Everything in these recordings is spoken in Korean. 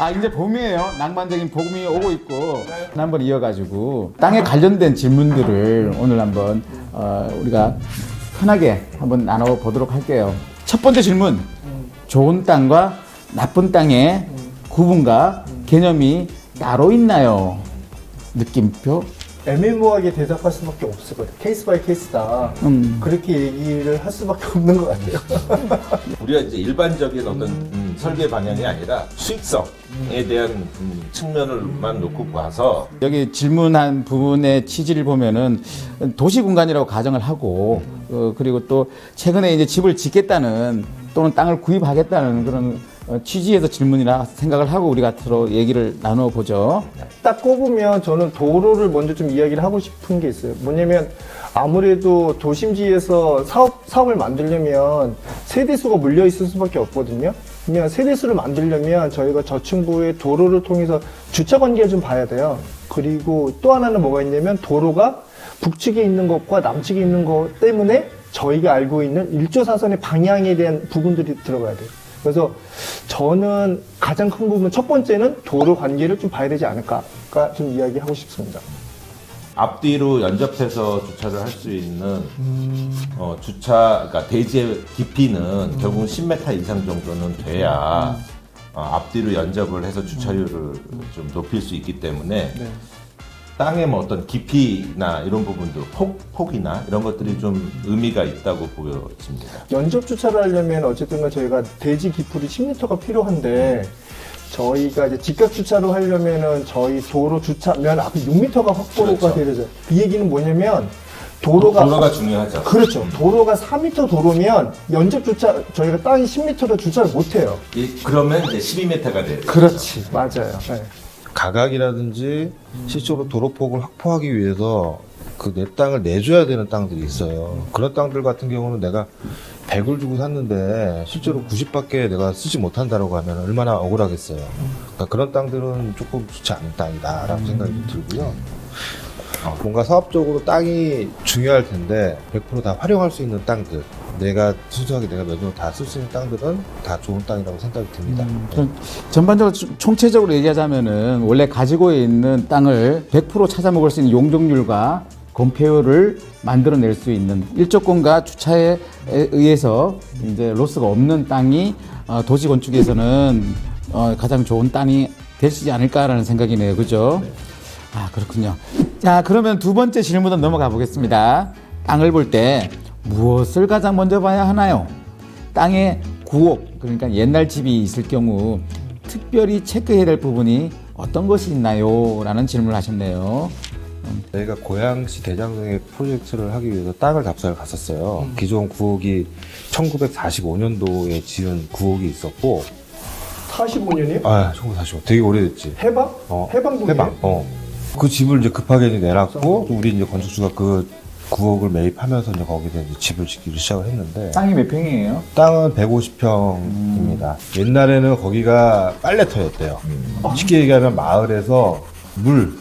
자, 이제 봄이에요. 낭만적인 봄이 오고 있고 한번 이어가지고 땅에 관련된 질문들을 오늘 한번 우리가 편하게 한번 나눠보도록 할게요. 첫 번째 질문. 좋은 땅과 나쁜 땅의 구분과 개념이 따로 있나요? 느낌표? 애매모호하게 대답할 수밖에 없거든. 케이스 바이 케이스다. 그렇게 얘기를 할 수밖에 없는 것 같아요. 우리가 이제 일반적인 어떤 설계 방향이 아니라 수익성에 대한 측면을만 놓고 봐서 여기 질문한 부분의 취지를 보면은 도시 공간이라고 가정을 하고 그리고 또 최근에 이제 집을 짓겠다는 또는 땅을 구입하겠다는 그런 취지에서 질문이라 생각을 하고 우리가 서로 얘기를 나눠 보죠. 딱 꼽으면 저는 도로를 먼저 좀 이야기를 하고 싶은 게 있어요. 뭐냐면 아무래도 도심지에서 사업을 만들려면 세대수가 물려 있을 수밖에 없거든요. 그러면 세대수를 만들려면 저희가 저층부의 도로를 통해서 주차 관계를 좀 봐야 돼요. 그리고 또 하나는 뭐가 있냐면 도로가 북측에 있는 것과 남측에 있는 것 때문에 저희가 알고 있는 일조사선의 방향에 대한 부분들이 들어가야 돼요. 그래서 저는 가장 큰 부분 첫 번째는 도로 관계를 좀 봐야 되지 않을까 좀 이야기하고 싶습니다. 앞뒤로 연접해서 주차를 할 수 있는 주차, 그러니까 대지의 깊이는 결국은 10m 이상 정도는 돼야 앞뒤로 연접을 해서 주차율을 좀 높일 수 있기 때문에 네. 땅의 뭐 어떤 깊이나 이런 부분도 폭이나 이런 것들이 좀 의미가 있다고 보여집니다. 연접 주차를 하려면 어쨌든 저희가 대지 깊이로 10m가 필요한데 저희가 이제 직각 주차로 하려면은 저희 도로 주차면 앞에 6m가 확보가 그렇죠. 되죠. 그 얘기는 뭐냐면 도로가 중요하죠. 그렇죠. 도로가 4m 도로면 연접 주차 저희가 땅이 10m로 주차를 못 해요. 그러면 이제 12m가 돼요. 그렇지. 맞아요. 네. 가각이라든지 실제로 도로폭을 확보하기 위해서 그 내 땅을 내줘야 되는 땅들이 있어요. 그런 땅들 같은 경우는 내가 100을 주고 샀는데 실제로 90밖에 내가 쓰지 못한다고 하면 얼마나 억울하겠어요. 그러니까 그런 땅들은 조금 좋지 않은 땅이다라고 생각이 들고요. 뭔가 사업적으로 땅이 중요할 텐데 100% 다 활용할 수 있는 땅들, 내가 순수하게 내가 면적으로 다 쓸 수 있는 땅들은 다 좋은 땅이라고 생각이 듭니다. 그럼 전반적으로 총체적으로 얘기하자면은 원래 가지고 있는 땅을 100% 찾아 먹을 수 있는 용적률과 건폐율을 만들어낼 수 있는 일조권과 주차에 의해서 이제 로스가 없는 땅이 도시 건축에서는 가장 좋은 땅이 되시지 않을까라는 생각이네요. 그죠? 아, 그렇군요. 자, 그러면 두 번째 질문으로 넘어가 보겠습니다. 땅을 볼 때 무엇을 가장 먼저 봐야 하나요? 땅에 구옥, 그러니까 옛날 집이 있을 경우 특별히 체크해야 될 부분이 어떤 것이 있나요? 라는 질문을 하셨네요. 저희가 고양시 대장동에 프로젝트를 하기 위해서 땅을 답사를 갔었어요. 기존 구옥이 1945년도에 지은 구옥이 있었고 45년이요? 1945. 되게 오래됐지. 해방? 해방동이에요? 해방. 그 집을 이제 급하게 이제 내놨고 우리 이제 건축주가 그 구옥을 매입하면서 이제 거기서 이제 집을 짓기를 시작을 했는데 땅이 몇 평이에요? 땅은 150평입니다. 옛날에는 거기가 빨래터였대요. 쉽게 얘기하면 마을에서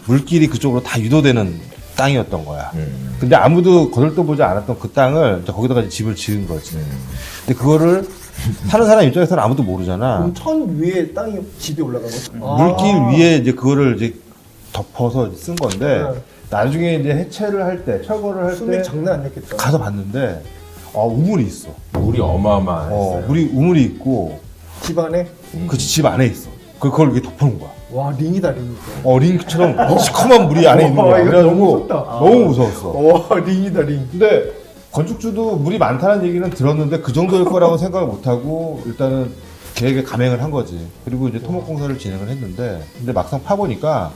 물길이 그쪽으로 다 유도되는 땅이었던 거야. 근데 아무도 거들떠보지 않았던 그 땅을 이제 거기다가 이제 집을 지은 거지. 근데 그거를 사는 사람 입장에서는 아무도 모르잖아. 그럼 천 위에 땅이 집에 올라간 거죠? 물길 위에 이제 그거를 이제 덮어서 쓴 건데 네. 나중에 이제 해체를 할 때, 철거를 할 수명 때 장난 아니었겠다. 가서 봤는데 우물이 있어. 물이 어마어마했어요. 우물이 있고 집 안에? 그 집 안에 있어. 그걸 이렇게 덮어놓은 거야. 와, 링이다, 링. 링처럼 시커먼 물이 안에 있는 거야. 이거 그래가지고 너무 무섭다. 너무 무서웠어. 와, 링이다, 링. 근데 건축주도 물이 많다는 얘기는 들었는데 그 정도일 거라고 생각을 못하고 일단은 계획에 감행을 한 거지. 그리고 이제 토목공사를 진행을 했는데 근데 막상 파보니까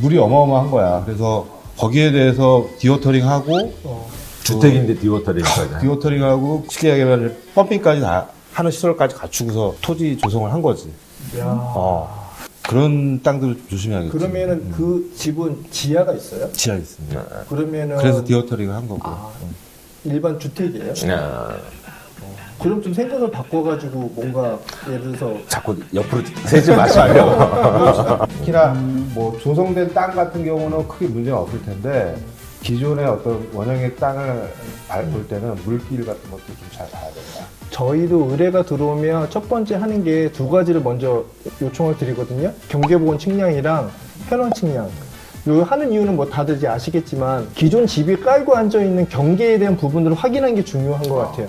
물이 어마어마한 거야. 그래서 거기에 대해서 디워터링하고 주택인데 디워터링까지. 디워터링하고 쉽게 얘기하면 펌핑까지 다 하는 시설까지 갖추고서 토지 조성을 한 거지. 야. 그런 땅들을 좀 조심해야겠지. 그러면은 그 집은 지하가 있어요? 지하 있습니다. 그러면은. 그래서 디워터링을 한 거고. 일반 주택이에요? 그럼 좀 생각을 바꿔가지고 뭔가 예를 들어서 자꾸 옆으로 세지 마시고요. 특히나 뭐 조성된 땅 같은 경우는 크게 문제가 없을 텐데 기존의 어떤 원형의 땅을 볼 때는 물길 같은 것도 좀 잘 봐야 된다. 저희도 의뢰가 들어오면 첫 번째 하는 게 두 가지를 먼저 요청을 드리거든요. 경계보건 측량이랑 현황 측량. 요 하는 이유는 뭐 다들 이제 아시겠지만 기존 집이 깔고 앉아 있는 경계에 대한 부분들을 확인하는 게 중요한 것 같아요.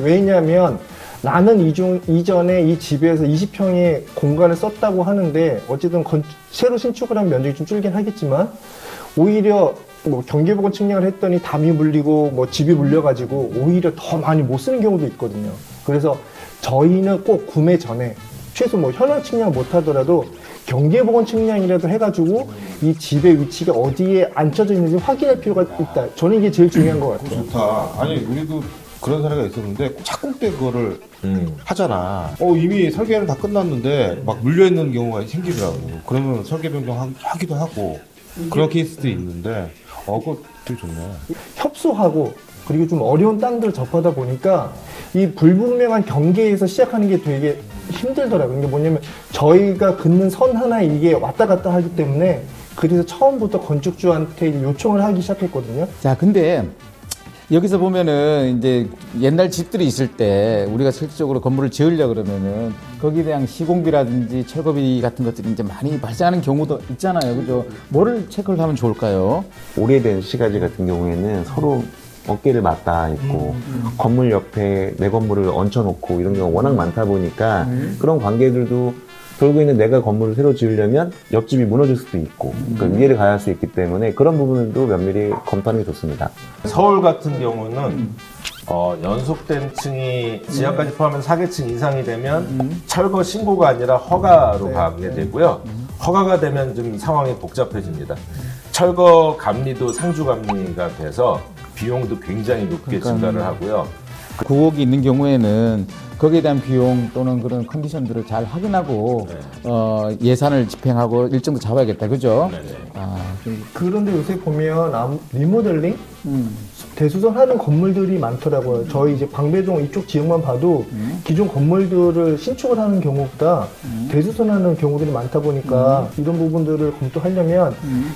왜냐하면 나는 이전에 이 집에서 20평의 공간을 썼다고 하는데 어쨌든 새로 신축을 한 면적이 좀 줄긴 하겠지만 오히려 뭐 경계보건 측량을 했더니 담이 물리고 뭐 집이 물려가지고 오히려 더 많이 못 쓰는 경우도 있거든요. 그래서 저희는 꼭 구매 전에 최소 뭐 현황 측량 못 하더라도 경계보건 측량이라도 해가지고 이 집의 위치가 어디에 앉혀져 있는지 확인할 필요가 있다. 저는 이게 제일 중요한 것 같아요. 좋다. 아니 우리도 그런 사례가 있었는데 착공 때 그거를 하잖아. 이미 설계는 다 끝났는데 막 물려 있는 경우가 생기더라고. 그러면 설계 변경하기도 하고 그런 케이스도 있는데 그거 되게 좋네. 협소하고 그리고 좀 어려운 땅들을 접하다 보니까 이 불분명한 경계에서 시작하는 게 되게 힘들더라고요. 이게 뭐냐면 저희가 긋는 선 하나에 이게 왔다 갔다 하기 때문에 그래서 처음부터 건축주한테 요청을 하기 시작했거든요. 자, 근데 여기서 보면은 이제 옛날 집들이 있을 때 우리가 실질적으로 건물을 지으려고 그러면은 거기에 대한 시공비라든지 철거비 같은 것들이 이제 많이 발생하는 경우도 있잖아요. 그죠? 뭐를 체크를 하면 좋을까요? 오래된 시가지 같은 경우에는 서로 어깨를 맞닿아 있고 건물 옆에 내 건물을 얹혀놓고 이런 경우가 워낙 많다 보니까 그런 관계들도 돌고 있는 내가 건물을 새로 지으려면 옆집이 무너질 수도 있고 그러니까 위해를 가할 수 있기 때문에 그런 부분도 면밀히 검토하는 게 좋습니다. 서울 같은 경우는 연속된 층이 지하까지 포함해서 4개층 이상이 되면 철거 신고가 아니라 허가로 가게 되고요. 허가가 되면 좀 상황이 복잡해집니다. 철거 감리도 상주 감리가 돼서 비용도 굉장히 높게 증가를 하고요. 구옥이 있는 경우에는 거기에 대한 비용 또는 그런 컨디션들을 잘 확인하고 예산을 집행하고 일정도 잡아야겠다. 그죠? 네네. 그런데 요새 보면 리모델링? 대수선하는 건물들이 많더라고요. 저희 이제 방배동 이쪽 지역만 봐도 기존 건물들을 신축을 하는 경우보다 대수선하는 경우들이 많다 보니까 이런 부분들을 검토하려면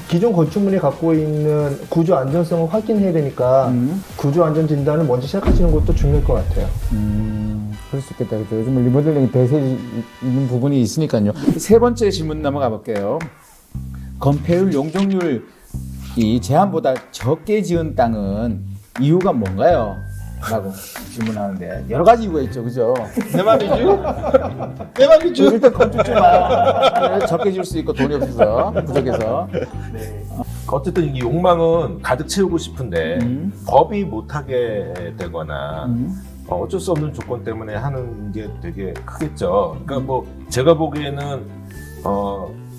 기존 건축물이 갖고 있는 구조 안전성을 확인해야 되니까 구조 안전 진단을 먼저 시작하시는 것도 중요할 것 같아요. 그럴 수 있겠다. 그죠? 요즘 리모델링이 대세 있는 부분이 있으니까요. 세 번째 질문 넘어가 볼게요. 건폐율 용적률이 제한보다 적게 지은 땅은 이유가 뭔가요? 라고 질문하는데 여러 가지 이유가 있죠. 그죠? 내 맘이죠? 내 맘이죠? 일단 건축주만 적게 지을 수 있고 돈이 없어서 부족해서 어쨌든 이 욕망은 가득 채우고 싶은데 법이 못하게 되거나 어쩔 수 없는 조건 때문에 하는 게 되게 크겠죠. 그러니까 뭐 제가 보기에는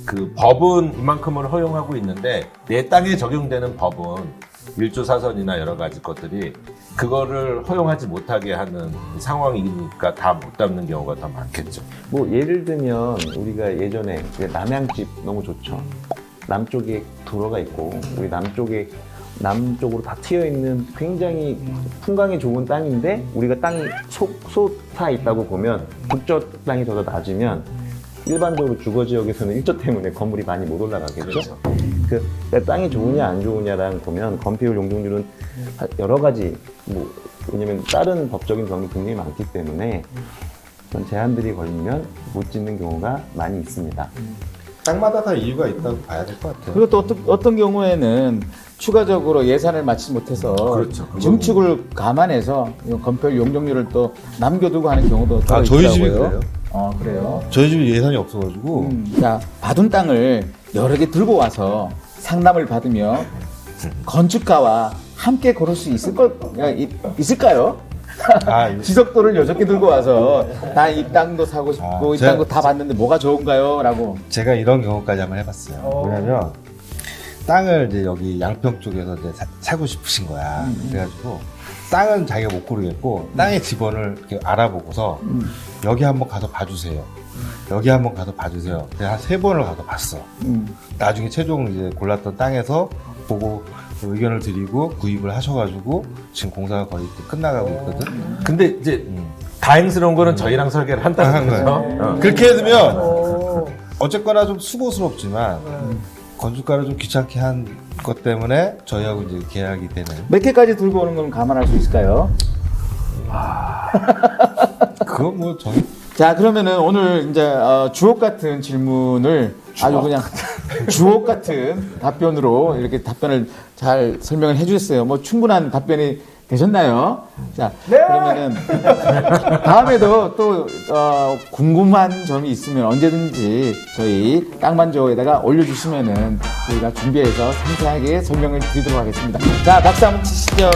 그 법은 이만큼을 허용하고 있는데 내 땅에 적용되는 법은 일조사선이나 여러 가지 것들이 그거를 허용하지 못하게 하는 상황이니까 다 못 담는 경우가 더 많겠죠. 뭐 예를 들면 우리가 예전에 남양집 너무 좋죠. 남쪽에 도로가 있고 우리 남쪽으로 다 트여 있는 굉장히 풍광이 좋은 땅인데 우리가 땅이 솟아 있다고 보면 북쪽 땅이 더 낮으면 일반적으로 주거 지역에서는 일조 때문에 건물이 많이 못 올라가겠죠. 그렇죠. 그 땅이 좋으냐 안 좋으냐라는 보면 건폐율 용적률은 여러 가지 왜냐면 다른 법적인 경우도 굉장히 많기 때문에 그런 제한들이 걸리면 못 짓는 경우가 많이 있습니다. 땅마다 다 이유가 있다고 봐야 될 것 같아요. 그리고 또 어떤 경우에는 추가적으로 예산을 맞추지 못해서 그렇죠. 증축을 감안해서 건폐율 용적률을 또 남겨두고 하는 경우도 더 저희 있더라고요. 집이 그래요. 그래요. 저희 집이 예산이 없어가지고 자, 받은 땅을 여러 개 들고 와서 상담을 받으며 건축가와 함께 고를 수 있을까요? 지석도를 여섯 개 들고 와서 나 이 땅도 사고 싶고 이 땅도 다 봤는데 뭐가 좋은가요? 라고. 제가 이런 경우까지 한번 해봤어요. 뭐냐면 땅을 이제 여기 양평 쪽에서 이제 사고 싶으신 거야. 그래가지고 땅은 자기가 못 고르겠고 땅의 지번을 이렇게 알아보고서 여기 한번 가서 봐주세요. 여기 한번 가서 봐주세요. 그래서 한 3번을 가서 봤어. 나중에 최종 이제 골랐던 땅에서 보고 의견을 드리고 구입을 하셔가지고 지금 공사가 거의 끝나가고 있거든. 근데 이제 다행스러운 거는 저희랑 설계를 한다는 거죠. 그렇게 해두면 어쨌거나 좀 수고스럽지만 건축가를 좀 귀찮게 한 것 때문에 저희하고 이제 계약이 되는. 몇 개까지 들고 오는 건 감안할 수 있을까요? 그건 뭐 저희 자, 그러면은 오늘 이제 주옥 같은 질문을 아주 그냥 주옥 같은 답변으로 이렇게 답변을 잘 설명을 해주셨어요. 뭐 충분한 답변이 되셨나요? 자, 그러면은 다음에도 또 궁금한 점이 있으면 언제든지 저희 땅만조에다가 올려주시면은 저희가 준비해서 상세하게 설명을 드리도록 하겠습니다. 자, 박수 한번 치시죠.